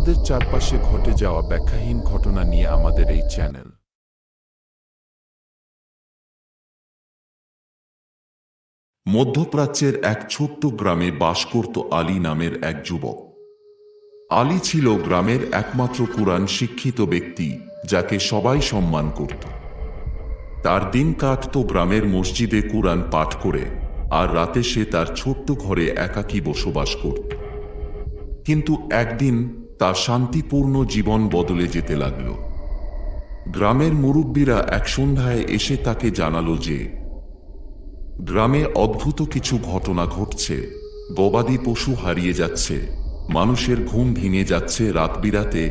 আমাদের চারপাশে ঘটে যাওয়া ব্যাখ্যাহীন ঘটনা নিয়ে আমাদের এই চ্যানেল। মধ্যপ্রাচ্যের এক ছোট্ট গ্রামে বাস করত আলী নামের এক যুবক। আলী ছিল গ্রামের একমাত্র কুরআন শিক্ষিত ব্যক্তি, যাকে সবাই সম্মান করত। তার দিন কাটত গ্রামের মসজিদে কুরআন পাঠ করে, আর রাতে সে তার ছোট্ট ঘরে একাকী বসবাস করত। কিন্তু একদিন তার শান্তিপূর্ণ জীবন বদলে যেতে লাগল। গ্রামের মুরব্বীরা এক সন্ধ্যায় এসে তাকে জানালো যে গ্রামে অদ্ভুত কিছু ঘটনা ঘটছে। গবাদি পশু হারিয়ে যাচ্ছে, মানুষের ঘুম ভেঙে যাচ্ছে রাত বিরাতে,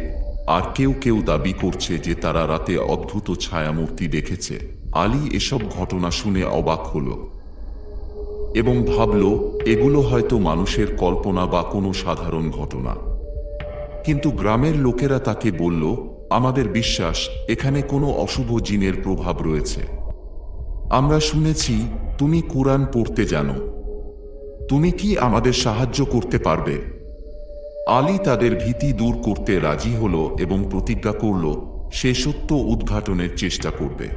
আর কেউ কেউ দাবি করছে যে তারা রাতে অদ্ভুত ছায়ামূর্তি দেখেছে। আলী এসব ঘটনা শুনে অবাক হল এবং ভাবল এগুলো হয়তো মানুষের কল্পনা বা কোনো সাধারণ ঘটনা। কিন্তু গ্রামের লোকেরা তাকে বলল, আমাদের বিশ্বাস এখানে কোনো অশুভ জিনের প্রভাব রয়েছে। আমরা শুনেছি তুমি কুরআন পড়তে জানো, তুমি কি আমাদের সাহায্য করতে পারবে? আলী তাদের ভীতি দূর করতে রাজি হল এবং প্রতিজ্ঞা করল সে সত্য উদ্ঘাটনের চেষ্টা করবে।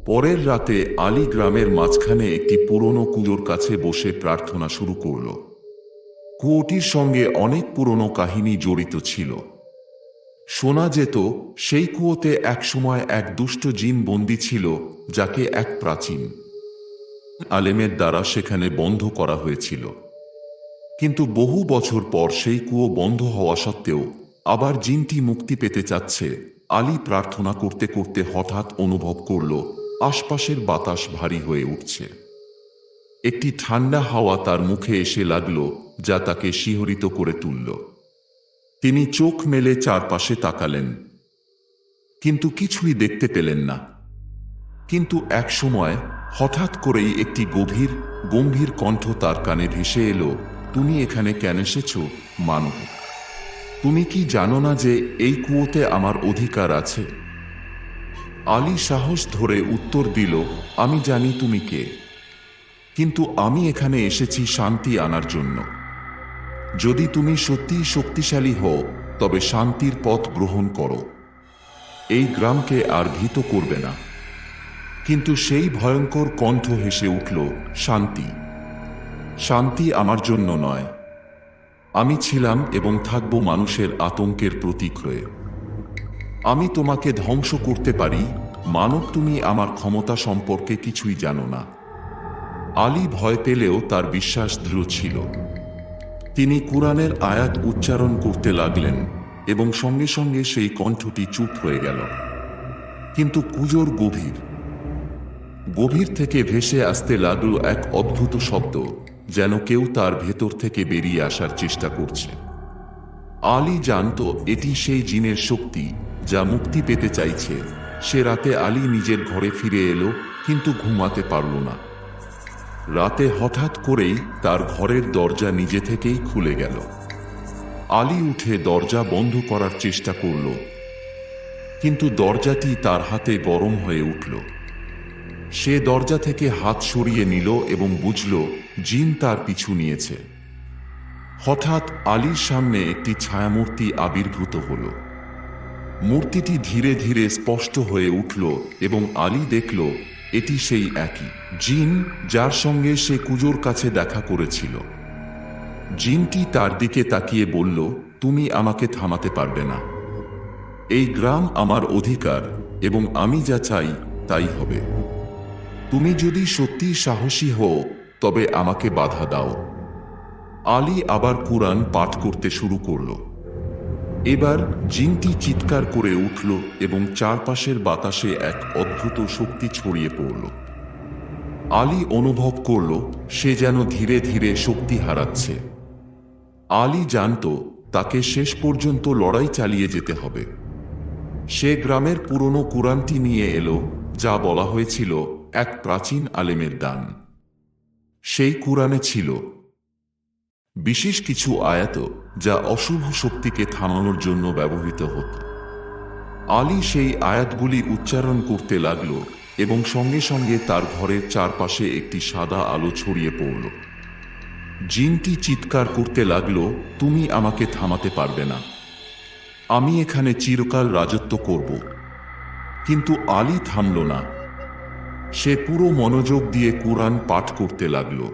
পরের রাতে আলী গ্রামের মাঝখানে একটি পুরনো কুয়োর কাছে বসে প্রার্থনা শুরু করল। কুয়োটির সঙ্গে অনেক পুরনো কাহিনী জড়িত ছিল। শোনা যেত সেই কুয়োতে একসময় এক দুষ্ট জিন বন্দী ছিল, যাকে এক প্রাচীন আলেমের দ্বারা সেখানে বন্ধ করা হয়েছিল। কিন্তু বহু বছর পর সেই কুয়ো বন্ধ হওয়া সত্ত্বেও আবার জিনটি মুক্তি পেতে চাচ্ছে। আলী প্রার্থনা করতে করতে হঠাৎ অনুভব করল আশপাশের বাতাস ভারী হয়ে উঠছে। একটি ঠান্ডা হাওয়া তার মুখে এসে লাগল, যা তাকে শিহরিত করে তুলল। তিনি চোখ মেলে চারপাশে তাকালেন, কিন্তু কিছুই দেখতে পেলেন না। কিন্তু এক সময় হঠাৎ করেই একটি গম্ভীর কণ্ঠ তার কানে ভেসে এলো, তুমি এখানে কেন এসেছ মানব? তুমি কি জানো না যে এই কুয়োতে আমার অধিকার আছে? আলী সাহস ধরে উত্তর দিল, আমি জানি তুমি কে, কিন্তু আমি এখানে এসেছি শান্তি আনার জন্য। যদি তুমি সত্যিই শক্তিশালী হও তবে শান্তির পথ গ্রহণ করো, এই গ্রামকে আর ভীত করবে না। কিন্তু সেই ভয়ঙ্কর কণ্ঠ হেসে উঠল, শান্তি আমার জন্য নয়। আমি ছিলাম এবং থাকব মানুষের আতঙ্কের প্রতীক হয়ে। আমি তোমাকে ধ্বংস করতে পারি মানব, তুমি আমার ক্ষমতা সম্পর্কে কিছুই জানো না। আলী ভয় পেলেও তার বিশ্বাস দৃঢ় ছিল। তিনি কুরআনের আয়াত উচ্চারণ করতে লাগলেন এবং সঙ্গে সঙ্গে সেই কণ্ঠটি চুপ হয়ে গেল। কিন্তু কুয়োর গভীর থেকে ভেসে আসতে লাগল এক অদ্ভুত শব্দ, যেন কেউ তার ভেতর থেকে বেরিয়ে আসার চেষ্টা করছে। আলী জানত এটি সেই জিনের শক্তি যা মুক্তি পেতে চাইছে। সে রাতে আলী নিজের ঘরে ফিরে এলো, কিন্তু ঘুমাতে পারল না। রাতে হঠাৎ করেই তার ঘরের দরজা নিজে থেকেই খুলে গেল। আলী উঠে দরজা বন্ধ করার চেষ্টা করল, কিন্তু দরজাটি তার হাতে গরম হয়ে উঠল। সে দরজা থেকে হাত সরিয়ে নিল এবং বুঝল জিন তার পিছু নিয়েছে। হঠাৎ আলীর সামনে একটি ছায়ামূর্তি আবির্ভূত হল। মূর্তিটি ধীরে ধীরে স্পষ্ট হয়ে উঠল এবং আলী দেখল এটি সেই একই জিন যার সঙ্গে সে কুয়োর কাছে দেখা করেছিল। জিনটি তার দিকে তাকিয়ে বলল, তুমি আমাকে থামাতে পারবে না। এই গ্রাম আমার অধিকার এবং আমি যা চাই তাই হবে। তুমি যদি সত্যিই সাহসী হও তবে আমাকে বাধা দাও। আলী আবার কুরআন পাঠ করতে শুরু করল। এবার জিনটি চিৎকার করে উঠল এবং চারপাশের বাতাসে এক অদ্ভুত শক্তি ছড়িয়ে পড়ল। আলী অনুভব করল সে যেন ধীরে ধীরে শক্তি হারাচ্ছে। আলী জানত তাকে শেষ পর্যন্ত লড়াই চালিয়ে যেতে হবে। সে গ্রামের পুরনো কুরআনটি নিয়ে এলো, যা বলা হয়েছিল এক প্রাচীন আলেমের দান। সেই কুরআনে ছিল বিশেষ কিছু আয়াত যা অশুভ শক্তিকে থামানোর জন্য ব্যবহৃত হতো। আলী সেই আয়াতগুলি উচ্চারণ করতে লাগল এবং সঙ্গে সঙ্গে তার ঘরের চারপাশে একটি সাদা আলো ছড়িয়ে পড়ল। জিনটি চিৎকার করতে লাগল, তুমি আমাকে থামাতে পারবে না। আমি এখানে চিরকাল রাজত্ব করব। কিন্তু আলী থামল না। সে পুরো মনোযোগ দিয়ে কুরআন পাঠ করতে লাগল।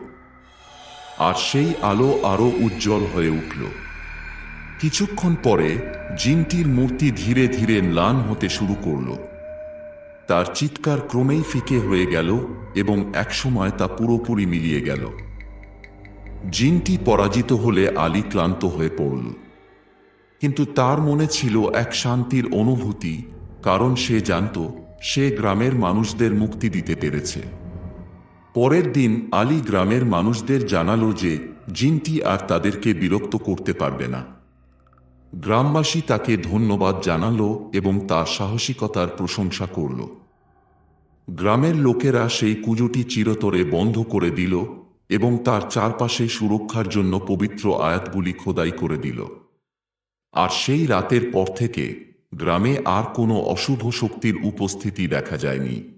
আর সেই আলো আরো উজ্জ্বল হয়ে উঠল। কিছুক্ষণ পরে জিনটির মূর্তি ধীরে ধীরে ম্লান হতে শুরু করল। তার চিৎকার ক্রমেই ফিকে হয়ে গেল এবং একসময় তা পুরোপুরি মিলিয়ে গেল। জিনটি পরাজিত হলে আলী ক্লান্ত হয়ে পড়ল। কিন্তু তার মনে ছিল এক শান্তির অনুভূতি, কারণ সে জানত সে গ্রামের মানুষদের মুক্তি দিতে পেরেছে। পরের দিন আলী গ্রামের মানুষদের জানালো যে জিনটি আর তাদেরকে বিরক্ত করতে পারবে না। গ্রামবাসী তাকে ধন্যবাদ জানালো এবং তার সাহসিকতার প্রশংসা করল। গ্রামের লোকেরা সেই কুজোটি চিরতরে বন্ধ করে দিল এবং তার চারপাশে সুরক্ষার জন্য পবিত্র আয়াতগুলি খোদাই করে দিল। আর সেই রাতের পর থেকে গ্রামে আর কোনো অশুভ শক্তির উপস্থিতি দেখা যায়নি।